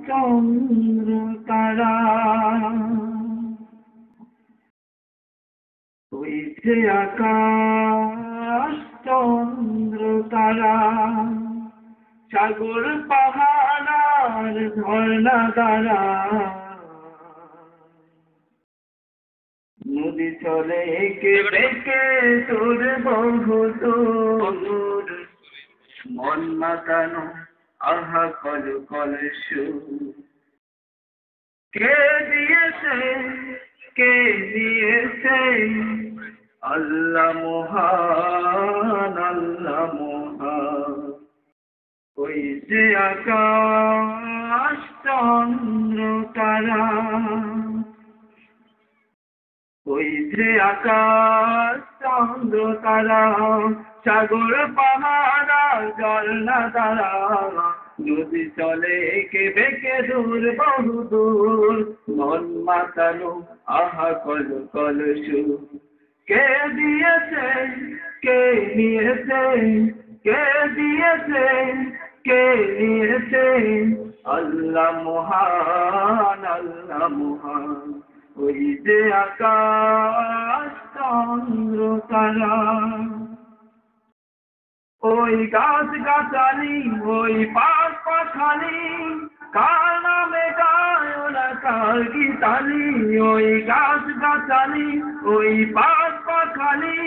চন্দ্র তারা, ওই যে আকাশ চন্দ্র তারা, সাগর পাহাড় আর ঝর্ণা তারা, নদী চলে একে বেঁকে তোর বহুদূর, মন মাতানো আহা কল কল সুর। কে দিয়েছে, কে দিয়েছে, আল্লাহ মহান, আল্লাহ মহান। ওই যে আকাশ চন্দ্র তারা, ওই যে আকাশ চন্দ্র তারা, সাগর পাহাড় আর ঝর্ণা তারা, নদী চলে একে বেঁকে দূর বহুদূর, মন মাতানো আহা কল কল সুর। কে দিয়েছে, কে নিয়েছে, কে দিয়েছে, কে নিয়েছে, আল্লাহ মহান, আল্লাহ মহান। ওই যে আকাশ চন্দ্র তারা, ওই গাছ গাছালি, ওই পাখ পাখালি, কার নামে গায় ওরা কার গীতালি। ওই গাছ গাছালি, ওই পাখ পাখালি,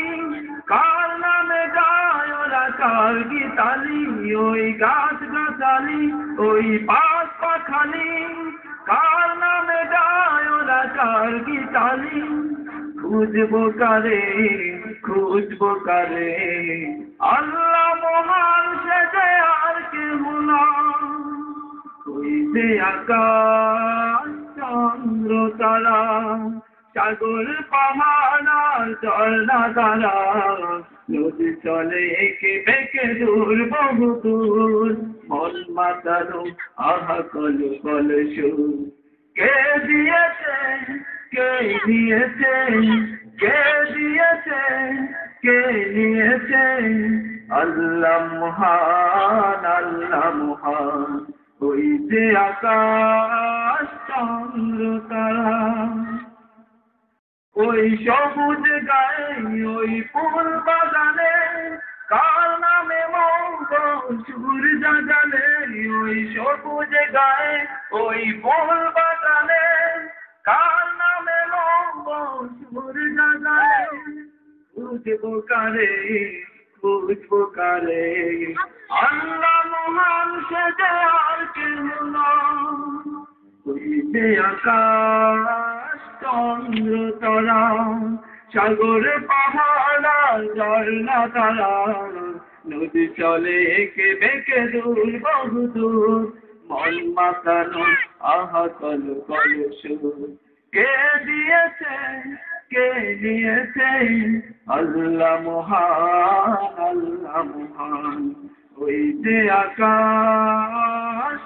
কার নামে গায় ওরা কার গীতালি। ওই গাছ গাছালি, ওই পাখ পাখালি, কার নামে গায় ওরা কার গীতালি। খুঁজবো কারে, খুঁজবো কারে, আল্লাহ মহান সে যে আর কেহ না। ওই যে আকাশ চন্দ্র তারা, সাগর পাহাড় আর ঝর্ণা তারা, নদী চলে একে বেঁকে দূর বহুদূর, মন মাতানো আহা কল কল সুর। কে দিয়েছে, কে দিয়েছে, কে দিয়েছে, কে নিয়েছে, আল্লাহ মহান, আল্লাহ মহান। ওই যে আকাশ চন্দ্র তারা, ওই সবুজ গায়ে, ওই ফুল বাগানে, কার নামে মঙ্গল সুর জাগালে। ওই সবুজ গায়ে, ওই ফুল বাগানে, কার নামে মঙ্গল সুর জাগালে। খুঁজবো কারে, খুঁজবো কারে, আল্লাহ মহান সে যে আর কেহ না। ওই যে আকাশ চন্দ্র তারা, সাগর পাহাড় আর ঝর্ণা তারা, নদী চলে একে বেঁকে দূর বহুদূর, মন মাতানো আহা কল কল সুর। কে দিয়েছে, কে দিয়েছে, আল্লাহ মহান, আল্লাহ মহান। ওই যে আকাশ